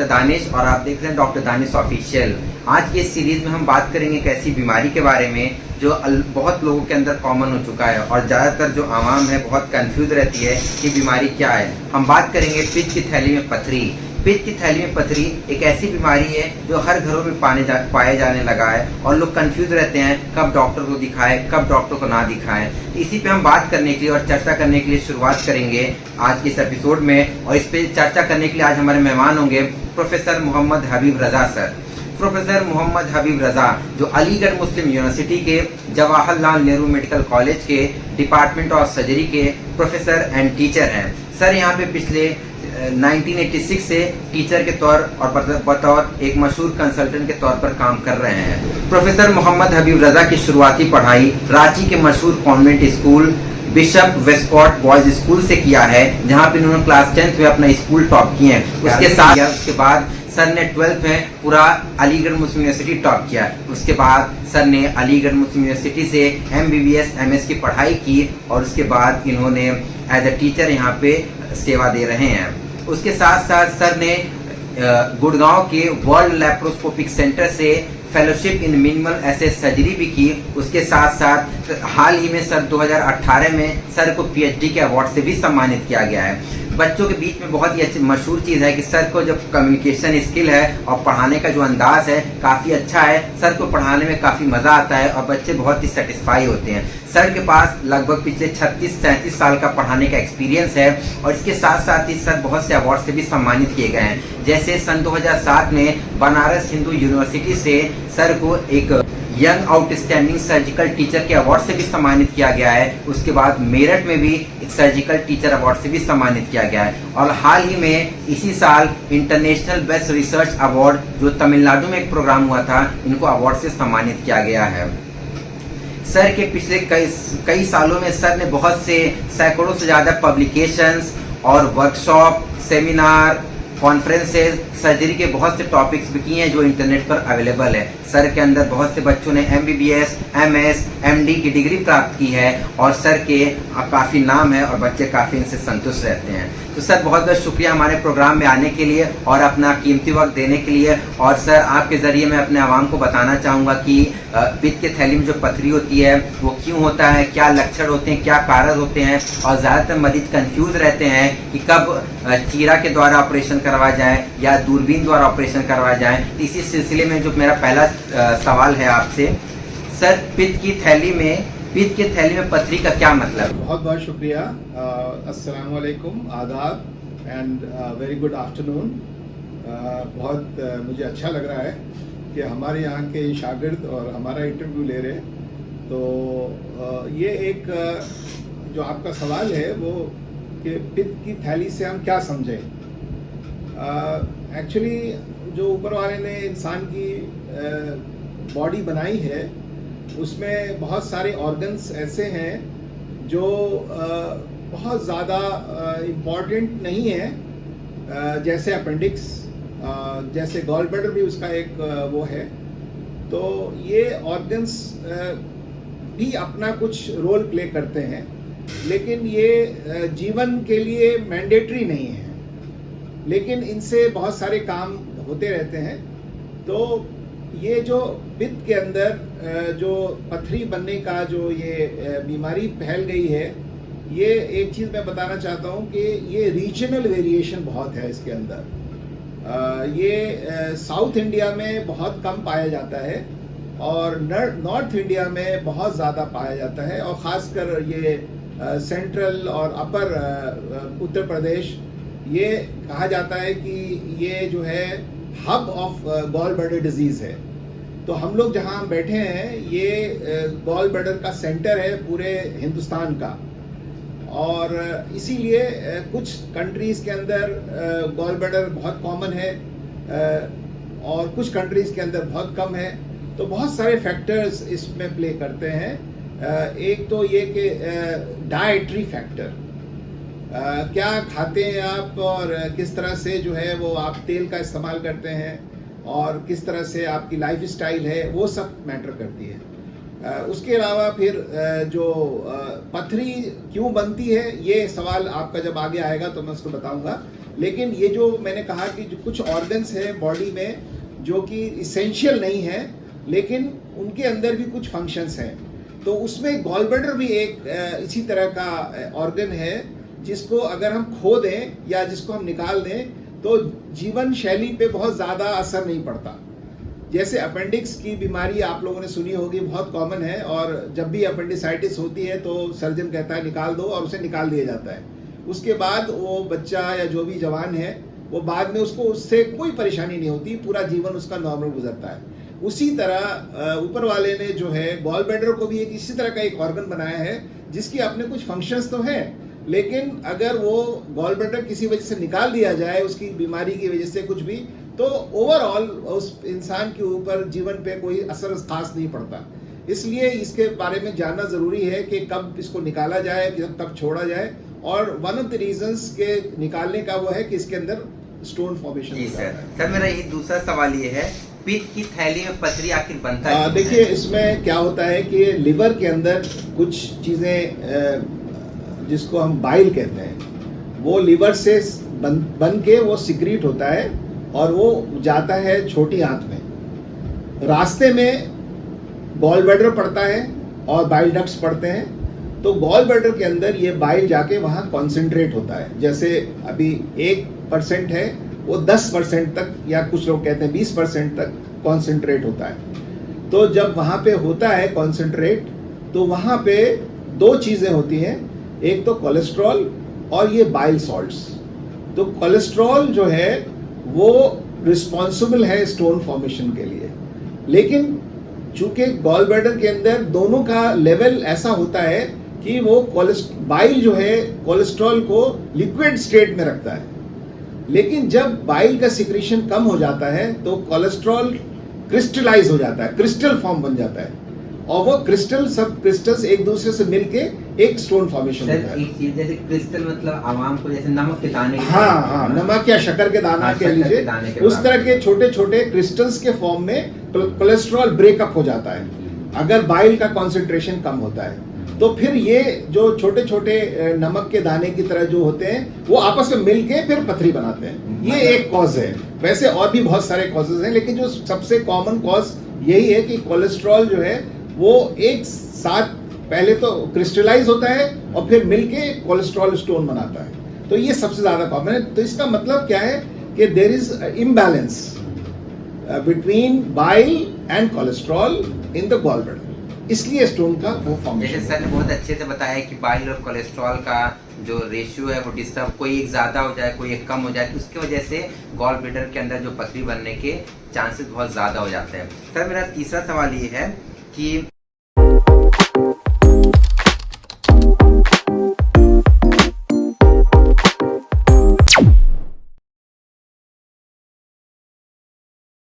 Doctor Danish और आप देख रहे हैं डॉक्टर दानिश ऑफिशियल। आज की इस सीरीज में हम बात करेंगे एक ऐसी बीमारी के बारे में जो बहुत लोगों के अंदर कॉमन हो चुका है और ज़्यादातर जो आवाम है बहुत कंफ्यूज रहती है कि बीमारी क्या है। हम बात करेंगे पित्त की थैली में पथरी। पित्त की थैली में पथरी एक ऐसी बीमारी है जो हर घरों में पाए जाने लगा है और लोग कंफ्यूज रहते हैं कब डॉक्टर को दिखाएं, कब डॉक्टर को ना दिखाएं। इसी पे हम बात करने के लिए और चर्चा करने के लिए शुरुआत करेंगे आज के इस एपिसोड में। और इस पे चर्चा करने के लिए आज हमारे मेहमान होंगे प्रोफेसर मोहम्मद हबीब रजा सर। प्रोफेसर मोहम्मद हबीब रजा जो अलीगढ़ मुस्लिम यूनिवर्सिटी के जवाहरलाल नेहरू मेडिकल कॉलेज के डिपार्टमेंट ऑफ सर्जरी के प्रोफेसर एंड टीचर हैं। सर यहाँ पे पिछले 1986 से टीचर के तौर और बतौर एक मशहूर कंसल्टेंट के तौर पर काम कर रहे हैं। प्रोफेसर मोहम्मद हबीब रजा की शुरुआती पढ़ाई रांची के मशहूर convent school bishop Westcott boys school से किया है, जहां पे उन्होंने क्लास 10th में अपना स्कूल टॉप किए हैं। उसके बाद सर ने 12th में पूरा अलीगढ़ मुस्लिम यूनिवर्सिटी टॉप किया। उसके बाद सर ने अलीगढ़ मुस्लिम यूनिवर्सिटी से MBBS MS की पढ़ाई की और उसके बाद इन्होंने एज अ टीचर यहाँ पे सेवा दे रहे हैं। उसके साथ साथ सर ने गुड़गांव के वर्ल्ड लैप्रोस्कोपिक सेंटर से fellowship in minimal access surgery भी की। उसके साथ साथ हाल ही में सर 2018 में सर को PhD के अवार्ड से भी सम्मानित किया गया है। बच्चों के बीच में बहुत ही अच्छी मशहूर चीज़ है कि सर को जब कम्युनिकेशन स्किल है और पढ़ाने का जो अंदाज है काफ़ी अच्छा है। सर को पढ़ाने में काफ़ी मज़ा आता है और बच्चे बहुत ही सेटिस्फाई होते हैं। सर के पास लगभग पिछले 36-37 साल का पढ़ाने का एक्सपीरियंस है और इसके साथ साथ ही सर बहुत से अवार्ड से भी सम्मानित किए गए हैं। जैसे सन 2007 में बनारस हिंदू यूनिवर्सिटी से सर को एक यंग आउटस्टैंडिंग सर्जिकल टीचर के अवार्ड से भी सम्मानित किया गया है। उसके बाद मेरठ में भी एक सर्जिकल टीचर अवार्ड से भी सम्मानित किया गया है और हाल ही में इसी साल इंटरनेशनल बेस्ट रिसर्च अवार्ड जो तमिलनाडु में एक प्रोग्राम हुआ था, इनको अवार्ड से सम्मानित किया गया है। सर के पिछले कई सालों में सर ने बहुत से सैकड़ों से ज़्यादा पब्लिकेशंस और वर्कशॉप, सेमिनार, कॉन्फ्रेंसेज, सर्जरी के बहुत से टॉपिक्स भी किए हैं जो इंटरनेट पर अवेलेबल है। सर के अंदर बहुत से बच्चों ने MBBS, MS, MD की डिग्री प्राप्त की है और सर के काफ़ी नाम है और बच्चे काफ़ी इनसे संतुष्ट रहते हैं। तो सर बहुत बहुत शुक्रिया हमारे प्रोग्राम में आने के लिए और अपना कीमती वक्त देने के लिए। और सर आपके ज़रिए मैं अपने आवाम को बताना चाहूँगा कि पित्त के थैली में जो पथरी होती है वो क्यों होता है, क्या लक्षण होते हैं, क्या कारण होते हैं और ज़्यादातर मरीज कंफ्यूज रहते हैं कि कब चीरा के द्वारा ऑपरेशन करवाया जाए या दूरबीन द्वारा ऑपरेशन करवाया जाए। इसी सिलसिले में जो मेरा पहला सवाल है आपसे, सर पित्त की थैली में पथरी का क्या मतलब है? बहुत बहुत शुक्रिया। अस्सलाम वालेकुम, आदाब एंड वेरी गुड आफ्टरनून। बहुत मुझे अच्छा लग रहा है कि हमारे यहाँ के शागिर्द और हमारा इंटरव्यू ले रहे हैं। तो ये एक जो आपका सवाल है वो कि पित्त की थैली से हम क्या समझें। एक्चुअली जो ऊपर वाले ने इंसान की बॉडी बनाई है उसमें बहुत सारे ऑर्गन्स ऐसे हैं जो बहुत ज़्यादा इम्पॉर्टेंट नहीं है, जैसे अपेंडिक्स, जैसे गॉल ब्लैडर भी उसका एक वो है। तो ये ऑर्गन्स भी अपना कुछ रोल प्ले करते हैं, लेकिन ये जीवन के लिए मैंडेटरी नहीं है, लेकिन इनसे बहुत सारे काम होते रहते हैं। तो ये जो पित्त के अंदर जो पथरी बनने का जो ये बीमारी फैल गई है, ये एक चीज़ मैं बताना चाहता हूँ कि ये रीजनल वेरिएशन बहुत है इसके अंदर। ये साउथ इंडिया में बहुत कम पाया जाता है और नॉर्थ इंडिया में बहुत ज़्यादा पाया जाता है और ख़ासकर ये सेंट्रल और अपर उत्तर प्रदेश, ये कहा जाता है कि ये जो है hub of gall bladder disease है। तो हम लोग जहाँ बैठे हैं ये गॉल ब्लैडर का सेंटर है पूरे हिंदुस्तान का, और इसीलिए कुछ कंट्रीज़ के अंदर गॉल ब्लैडर बहुत कॉमन है और कुछ कंट्रीज़ के अंदर बहुत कम है। तो बहुत सारे फैक्टर्स इसमें प्ले करते हैं। एक तो ये कि डाइटरी फैक्टर, क्या खाते हैं आप और किस तरह से जो है वो आप तेल का इस्तेमाल करते हैं और किस तरह से आपकी लाइफ स्टाइल है, वो सब मैटर करती है। उसके अलावा फिर जो पथरी क्यों बनती है, ये सवाल आपका जब आगे आएगा तो मैं उसको बताऊंगा। लेकिन ये जो मैंने कहा कि जो कुछ ऑर्गन्स हैं बॉडी में जो कि इसेंशियल नहीं है, लेकिन उनके अंदर भी कुछ फंक्शंस हैं, तो उसमें गॉल ब्लैडर भी एक इसी तरह का ऑर्गन है जिसको अगर हम खो दें या जिसको हम निकाल दें तो जीवन शैली पे बहुत ज़्यादा असर नहीं पड़ता। जैसे अपेंडिक्स की बीमारी आप लोगों ने सुनी होगी, बहुत कॉमन है, और जब भी अपेंडिसाइटिस होती है तो सर्जन कहता है निकाल दो और उसे निकाल दिया जाता है। उसके बाद वो बच्चा या जो भी जवान है वो बाद में उसको उससे कोई परेशानी नहीं होती, पूरा जीवन उसका नॉर्मल गुजरता है। उसी तरह ऊपर वाले ने जो है गॉल ब्लैडर को भी एक इसी तरह का एक ऑर्गन बनाया है जिसकी अपने कुछ फंक्शंस तो हैं, लेकिन अगर वो गॉल ब्लैडर किसी वजह से निकाल दिया जाए, उसकी बीमारी की वजह से कुछ भी, तो ओवरऑल उस इंसान के ऊपर जीवन पे कोई असर खास नहीं पड़ता। इसलिए इसके बारे में जानना जरूरी है कि कब इसको निकाला जाए, कब छोड़ा जाए, और वन ऑफ द रीजंस के निकालने का वो है कि इसके अंदर स्टोन फॉर्मेशन। जी सर, मेरा ये दूसरा सवाल ये है, पित्त की थैली में पथरी आखिर बनता है? देखिए, इसमें क्या होता है कि लिवर के अंदर कुछ चीजें जिसको हम बाइल कहते हैं, वो लिवर से बन के वो सिक्रीट होता है और वो जाता है छोटी आंत में। रास्ते में गॉल ब्लैडर पड़ता है और बाइल डक्ट्स पड़ते हैं, तो गॉल ब्लैडर के अंदर ये बाइल जाके वहाँ कॉन्सेंट्रेट होता है। जैसे अभी 1% है, वो 10% तक, या कुछ लोग कहते हैं 20% तक कॉन्सेंट्रेट होता है। तो जब वहाँ पे होता है कॉन्सेंट्रेट, तो वहाँ पे दो चीज़ें होती हैं, एक तो कोलेस्ट्रॉल और ये बाइल सॉल्ट्स। तो कोलेस्ट्रॉल जो है वो रिस्पॉन्सिबल है स्टोन फॉर्मेशन के लिए, लेकिन चूंकि गॉल ब्लैडर के अंदर दोनों का लेवल ऐसा होता है कि वो बाइल जो है कोलेस्ट्रॉल को लिक्विड स्टेट में रखता है, लेकिन जब बाइल का सिक्रीशन कम हो जाता है तो कोलेस्ट्रॉल क्रिस्टलाइज हो जाता है, क्रिस्टल फॉर्म बन जाता है, और वो क्रिस्टल सब क्रिस्टल्स एक दूसरे से मिलके एक स्टोन फॉर्मेशन होता है। एक चीज जैसे क्रिस्टल मतलब आवाम को जैसे नमक के दाने, हाँ, नमक या शक्कर के दाना कह लीजिए, उस तरह के छोटे छोटे क्रिस्टल्स के फॉर्म में कोलेस्ट्रॉल ब्रेकअप हो जाता है अगर बाइल का कॉन्सेंट्रेशन कम होता है। तो फिर ये जो छोटे छोटे नमक के दाने की तरह जो होते हैं वो आपस में मिलके फिर पथरी बनाते हैं। ये एक कॉज है। वैसे और भी बहुत सारे कॉजेज हैं, लेकिन जो सबसे कॉमन कॉज यही है कि कोलेस्ट्रॉल जो है वो एक साथ पहले तो क्रिस्टलाइज होता है और फिर मिलके कोलेस्ट्रॉल स्टोन बनाता है। तो ये सबसे ज्यादा कॉमन है। तो इसका मतलब क्या है कि there is imbalance between bile and cholesterol in the gall bladder, इसलिए स्टोन का वो फॉर्मेशन। जैसे सर ने बहुत अच्छे से बताया कि बाइल और कोलेस्ट्रॉल का जो रेशियो है वो डिस्टर्ब, कोई एक ज़्यादा हो जाए कोई एक कम हो जाए, तो उसकी वजह से गॉल ब्लैडर के अंदर जो पथरी बनने के चांसेस बहुत ज़्यादा हो जाते हैं। सर मेरा तीसरा सवाल ये है कि